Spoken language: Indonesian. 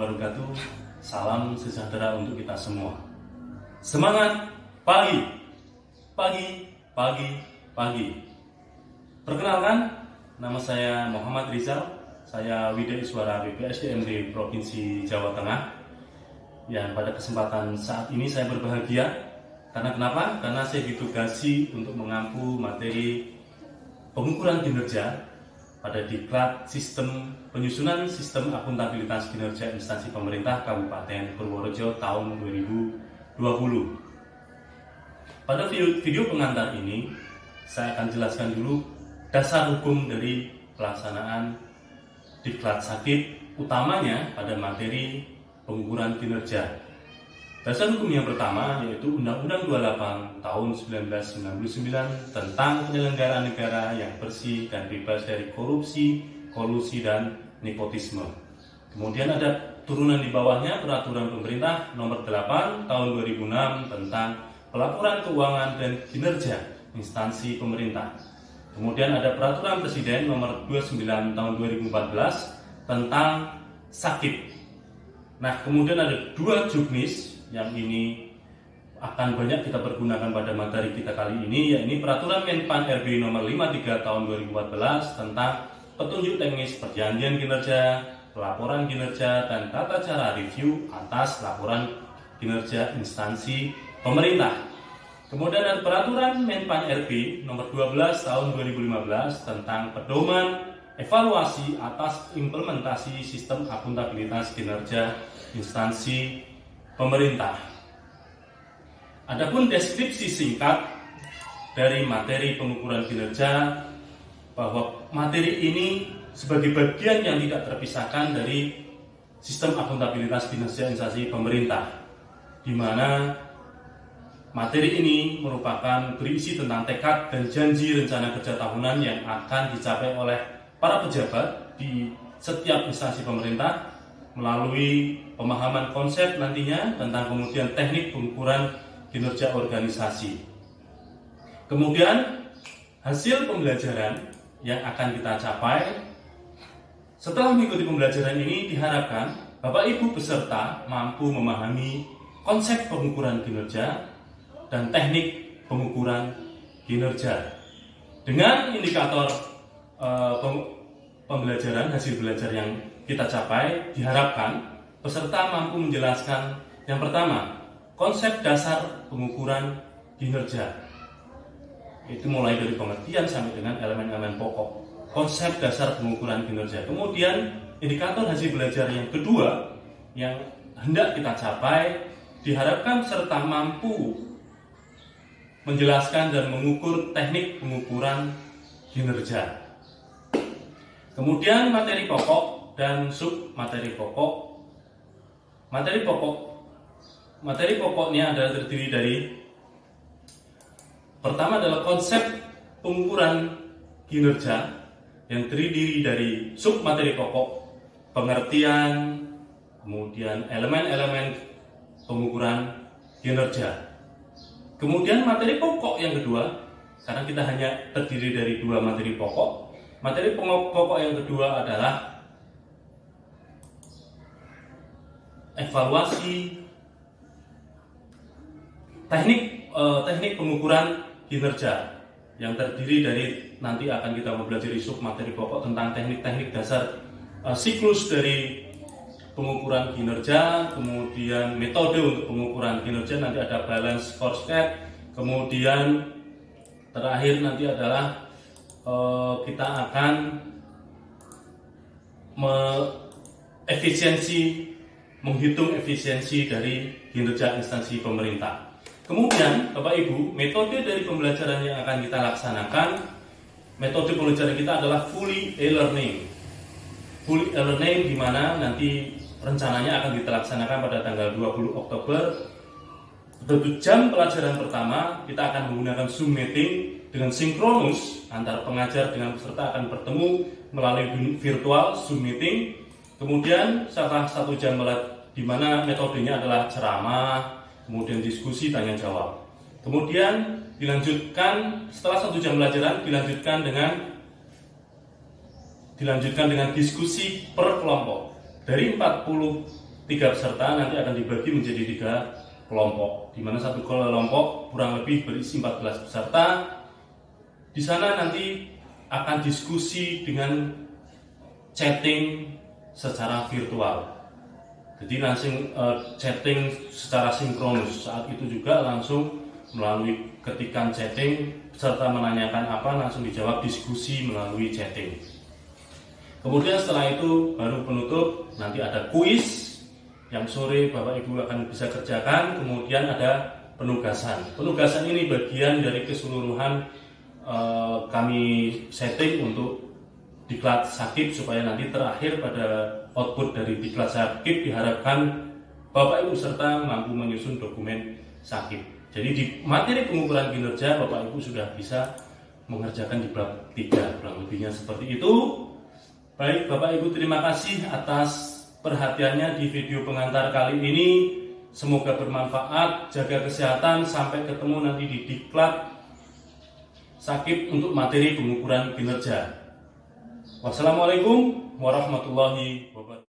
wabarakatuh. Salam sejahtera untuk kita semua. Semangat pagi, pagi, pagi, pagi. Perkenalkan, nama saya Muhammad Rizal. Saya Widaiswara BPSDMD Provinsi Jawa Tengah. Yang pada kesempatan saat ini saya berbahagia. Karena kenapa? Karena saya ditugasi untuk mengampu materi pengukuran kinerja pada Diklat Penyusunan Sistem Akuntabilitas Kinerja Instansi Pemerintah Kabupaten Purworejo tahun 2020. Pada video pengantar ini, saya akan jelaskan dulu dasar hukum dari pelaksanaan Diklat Sakit, utamanya pada materi pengukuran kinerja. Dasar hukum yang pertama yaitu Undang-Undang 28 tahun 1999 tentang penyelenggaraan negara yang bersih dan bebas dari korupsi, kolusi, dan nepotisme. Kemudian ada turunan di bawahnya Peraturan Pemerintah Nomor 8 tahun 2006 tentang pelaporan keuangan dan kinerja instansi pemerintah. Kemudian ada Peraturan Presiden Nomor 29 tahun 2014 tentang sakit. Nah, kemudian ada dua juknis yang ini akan banyak kita pergunakan pada materi kita kali ini, yaitu Peraturan Menpan RB Nomor 53 tahun 2014 tentang petunjuk teknis perjanjian kinerja, pelaporan kinerja, dan tata cara review atas laporan kinerja instansi pemerintah. Kemudian ada Peraturan Menpan RB Nomor 12 tahun 2015 tentang pedoman evaluasi atas implementasi sistem akuntabilitas kinerja instansi pemerintah. Adapun deskripsi singkat dari materi pengukuran kinerja, bahwa materi ini sebagai bagian yang tidak terpisahkan dari sistem akuntabilitas kinerja instansi pemerintah, di mana materi ini merupakan berisi tentang tekad dan janji rencana kerja tahunan yang akan dicapai oleh para pejabat di setiap instansi pemerintah melalui pemahaman konsep nantinya tentang kemudian teknik pengukuran kinerja organisasi. Kemudian hasil pembelajaran yang akan kita capai setelah mengikuti pembelajaran ini diharapkan Bapak Ibu peserta mampu memahami konsep pengukuran kinerja dan teknik pengukuran kinerja. Dengan indikator pembelajaran, hasil belajar yang kita capai, diharapkan peserta mampu menjelaskan yang pertama, konsep dasar pengukuran kinerja. Itu mulai dari pengertian sampai dengan elemen-elemen pokok. Konsep dasar pengukuran kinerja. Kemudian indikator hasil belajar yang kedua yang hendak kita capai, diharapkan peserta mampu menjelaskan dan mengukur teknik pengukuran kinerja. Kemudian materi pokok dan sub materi pokok. Materi pokoknya adalah terdiri dari pertama adalah konsep pengukuran kinerja yang terdiri dari sub materi pokok, pengertian, kemudian elemen-elemen pengukuran kinerja. Kemudian materi pokok yang kedua, karena kita hanya terdiri dari dua materi pokok. Materi pokok yang kedua adalah evaluasi teknik pengukuran kinerja yang terdiri dari nanti akan kita mempelajari sub materi pokok tentang teknik-teknik dasar siklus dari pengukuran kinerja, kemudian metode untuk pengukuran kinerja, nanti ada balance scorecard, kemudian terakhir nanti adalah kita akan menghitung efisiensi dari kinerja instansi pemerintah. Kemudian Bapak Ibu, metode dari pembelajaran yang akan kita laksanakan, metode pembelajaran kita adalah fully e-learning. Fully e-learning di mana nanti rencananya akan kita laksanakan pada tanggal 20 Oktober. Untuk jam pelajaran pertama kita akan menggunakan Zoom meeting dengan sinkronus antara pengajar dengan peserta akan bertemu melalui virtual Zoom meeting. Kemudian setelah 1 jam di mana metodenya adalah ceramah, kemudian diskusi tanya jawab. Kemudian dilanjutkan setelah 1 jam pelajaran dilanjutkan dengan diskusi per kelompok. Dari 40 tiga peserta nanti akan dibagi menjadi 3 kelompok, di mana satu kelompok kurang lebih berisi 14 peserta. Di sana nanti akan diskusi dengan chatting secara virtual. Jadi langsung chatting secara sinkronus. Saat itu juga langsung melalui ketikan chatting, peserta menanyakan apa langsung dijawab diskusi melalui chatting. Kemudian setelah itu baru penutup, nanti ada kuis yang sore Bapak Ibu akan bisa kerjakan. Kemudian ada penugasan. Penugasan ini bagian dari keseluruhan kami setting untuk diklat sakit, supaya nanti terakhir pada output dari diklat sakit diharapkan Bapak Ibu serta mampu menyusun dokumen sakit. Jadi di materi pengukuran kinerja Bapak Ibu sudah bisa mengerjakan di bab 3, kurang lebihnya seperti itu. Baik Bapak Ibu, terima kasih atas perhatiannya di video pengantar kali ini. Semoga bermanfaat, jaga kesehatan, sampai ketemu nanti di diklat sakit untuk materi pengukuran kinerja. Wassalamualaikum warahmatullahi wabarakatuh.